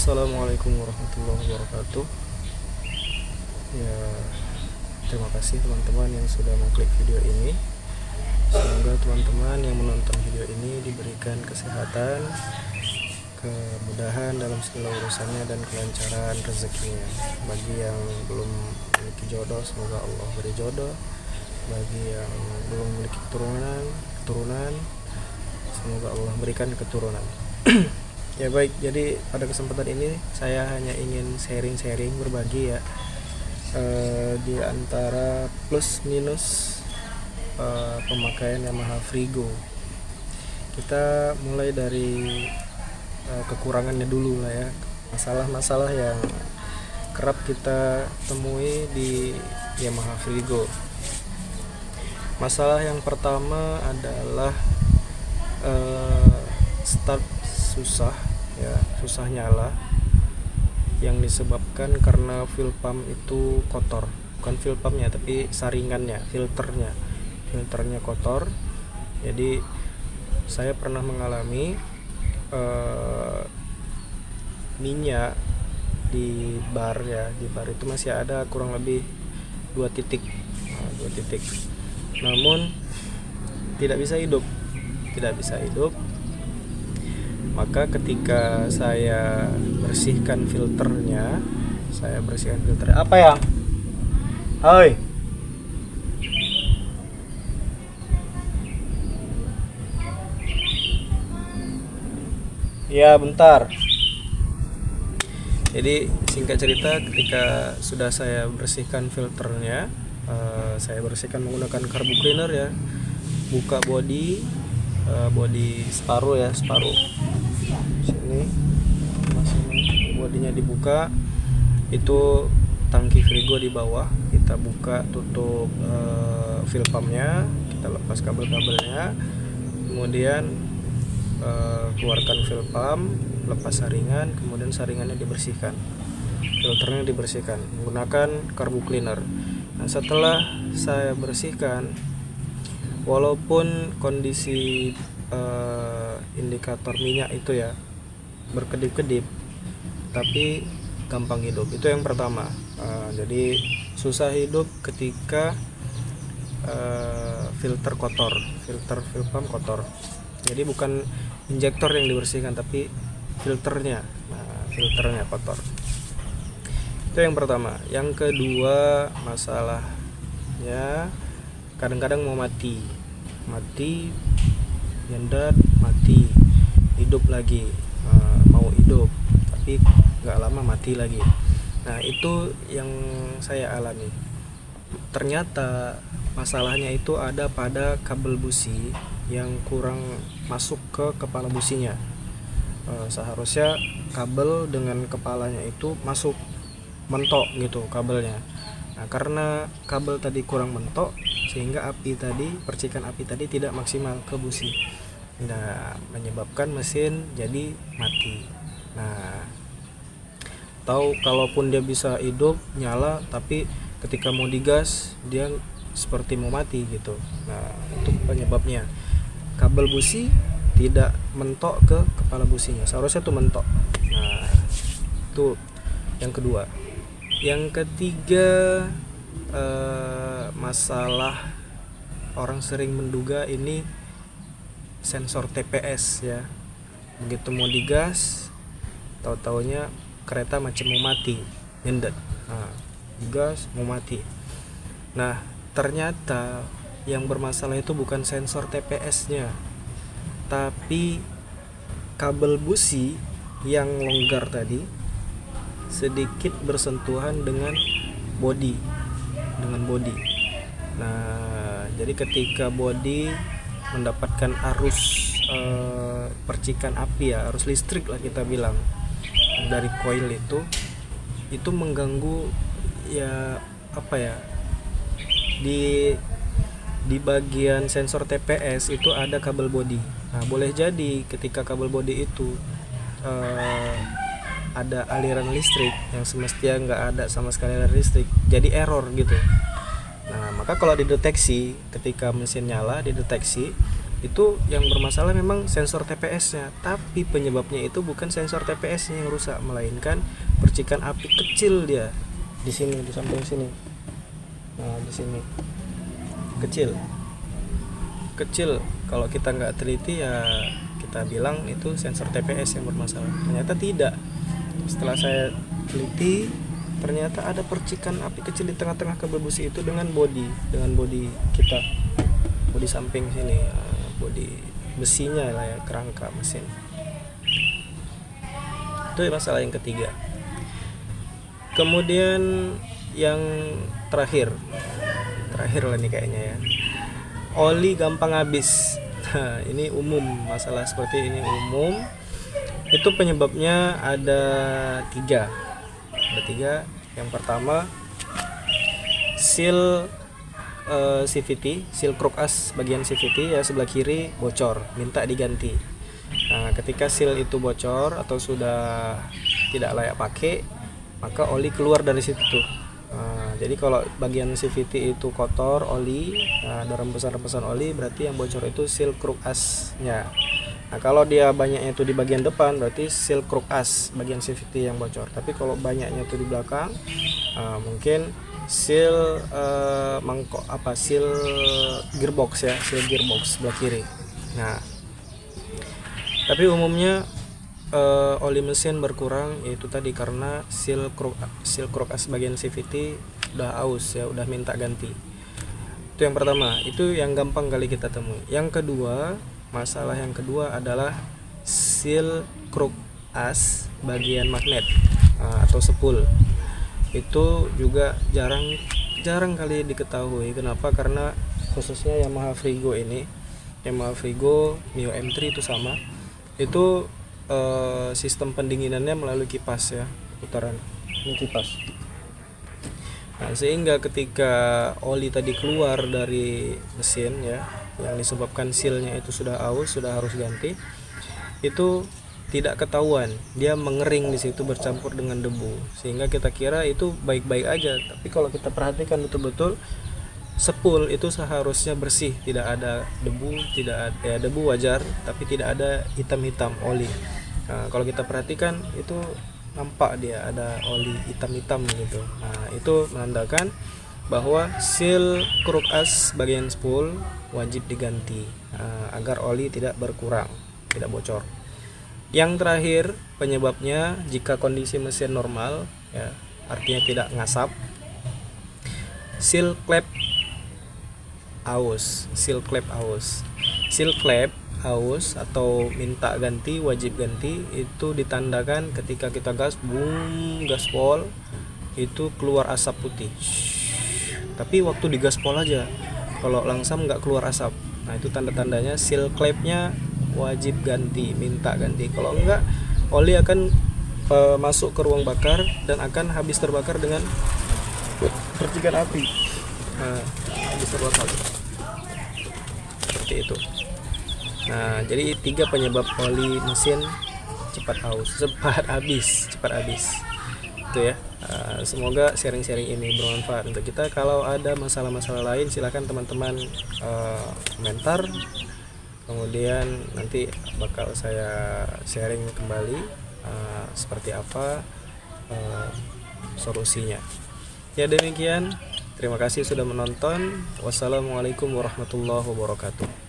Assalamualaikum warahmatullahi wabarakatuh. Ya, terima kasih teman-teman yang sudah mengklik video ini. Semoga teman-teman yang menonton video ini diberikan kesehatan, kemudahan dalam segala urusannya, dan kelancaran rezekinya. Bagi yang belum memiliki jodoh, semoga Allah beri jodoh. Bagi yang belum memiliki keturunan, semoga Allah berikan keturunan. Ya baik, jadi pada kesempatan ini saya hanya ingin sharing berbagi ya, di antara plus minus pemakaian Yamaha Frigo. Kita mulai dari kekurangannya dulu lah ya, masalah-masalah yang kerap kita temui di Yamaha Frigo. Masalah yang pertama adalah start susah nyala, yang disebabkan karena fuel pump itu kotor. Bukan fuel pumpnya tapi saringannya, filternya kotor. Jadi saya pernah mengalami minyak di bar itu masih ada kurang lebih 2 titik, namun tidak bisa hidup. Maka ketika saya bersihkan filternya, apa ya? Hai. Ya, bentar. Jadi singkat cerita, ketika sudah saya bersihkan filternya, saya bersihkan menggunakan carbo cleaner ya. Buka bodi separuh. Sini bodinya dibuka, itu tangki Frigo di bawah. Kita buka tutup fuel pumpnya, kita lepas kabel-kabelnya, kemudian keluarkan fuel pump, lepas saringan, kemudian saringannya dibersihkan, filternya dibersihkan menggunakan carbo cleaner. Nah, setelah saya bersihkan, walaupun kondisi indikator minyak itu ya berkedip-kedip, tapi gampang hidup. Itu yang pertama. Jadi susah hidup ketika filter fuel pump kotor. Jadi bukan injektor yang dibersihkan, tapi filternya kotor. Itu yang pertama. Yang kedua, masalahnya kadang-kadang mau mati, nyendat, mati, hidup lagi, mau hidup tapi nggak lama mati lagi. Nah, itu yang saya alami. Ternyata masalahnya itu ada pada kabel busi yang kurang masuk ke kepala businya. Seharusnya kabel dengan kepalanya itu masuk, mentok gitu kabelnya. Nah, karena kabel tadi kurang mentok, sehingga percikan api tadi tidak maksimal ke busi. Nah, menyebabkan mesin jadi mati. Nah, kalaupun dia bisa hidup, nyala, tapi ketika mau digas dia seperti mau mati gitu. Nah, itu penyebabnya. Kabel busi tidak mentok ke kepala businya. Seharusnya tuh mentok. Nah, itu yang kedua. Yang ketiga, masalah orang sering menduga ini sensor TPS ya. Begitu mau digas, tahu-taunya kereta macam mau mati, nyendet. Nah, digas mau mati. Nah, ternyata yang bermasalah itu bukan sensor TPS-nya, tapi kabel busi yang longgar tadi sedikit bersentuhan dengan bodi. Nah, jadi ketika bodi mendapatkan arus percikan api ya, arus listrik lah kita bilang, dari koil itu mengganggu ya, di bagian sensor TPS itu ada kabel bodi. Nah, boleh jadi ketika kabel bodi itu ada aliran listrik yang semestinya nggak ada sama sekali aliran listrik, jadi error gitu. Nah, maka kalau dideteksi ketika mesin nyala, dideteksi itu yang bermasalah memang sensor TPS-nya, tapi penyebabnya itu bukan sensor TPS-nya yang rusak, melainkan percikan api kecil dia di sini, di samping sini. Nah, di sini kecil. Kalau kita nggak teliti ya kita bilang itu sensor TPS yang bermasalah. Ternyata tidak. Setelah saya teliti, ternyata ada percikan api kecil di tengah-tengah kabel busi itu dengan bodi kita, bodi samping sini, bodi besinya lah ya, kerangka mesin. Itu masalah yang ketiga. Kemudian yang terakhir lah nih kayaknya ya, oli gampang habis. Nah, ini umum, masalah seperti ini umum. Itu penyebabnya ada tiga. Yang pertama, seal CVT, seal kruk as bagian CVT ya sebelah kiri bocor, minta diganti. Nah, ketika seal itu bocor atau sudah tidak layak pakai, maka oli keluar dari situ tuh. Nah, jadi kalau bagian CVT itu kotor oli, ada rembesan-rembesan oli, berarti yang bocor itu seal kruk asnya. Nah, kalau dia banyaknya itu di bagian depan, berarti seal kruk as bagian CVT yang bocor. Tapi kalau banyaknya itu di belakang, mungkin seal seal gearbox ya, seal gearbox sebelah kiri. Nah, tapi umumnya oli mesin berkurang yaitu tadi karena seal kruk as bagian CVT udah aus ya, udah minta ganti. Itu yang pertama, itu yang gampang kali kita temui. Yang kedua, masalah yang kedua adalah seal kruk as bagian magnet atau spool. Itu juga jarang kali diketahui. Kenapa? Karena khususnya Yamaha Frigo Mio M3 itu sama. Itu sistem pendinginannya melalui kipas ya, putaran ini kipas. Nah, sehingga ketika oli tadi keluar dari mesin ya, yang disebabkan sealnya itu sudah aus, sudah harus ganti, itu tidak ketahuan, dia mengering di situ bercampur dengan debu, sehingga kita kira itu baik-baik aja. Tapi kalau kita perhatikan betul-betul, spool itu seharusnya bersih, tidak ada debu, tidak ada debu wajar, tapi tidak ada hitam-hitam oli. Nah, kalau kita perhatikan itu nampak dia ada oli hitam-hitam gitu. Nah, itu menandakan bahwa seal kruk as bagian spool wajib diganti agar oli tidak berkurang, tidak bocor. Yang terakhir penyebabnya, jika kondisi mesin normal ya, artinya tidak ngasap, seal klep aus. Seal klep aus atau minta ganti, wajib ganti, itu ditandakan ketika kita gas, boom, gaspol, itu keluar asap putih. Tapi waktu digaspol aja, kalau langsam nggak keluar asap. Nah, itu tanda-tandanya seal klepnya wajib ganti, minta ganti. Kalau enggak, oli akan masuk ke ruang bakar dan akan habis terbakar dengan percikan api. Nah, habis terbakar seperti itu. Nah, jadi 3 penyebab oli mesin cepat habis. Itu ya. Semoga sharing-sharing ini bermanfaat untuk kita. Kalau ada masalah-masalah lain, silakan teman-teman komentar. Kemudian nanti bakal saya sharing kembali seperti apa solusinya. Ya, demikian. Terima kasih sudah menonton. Wassalamualaikum warahmatullahi wabarakatuh.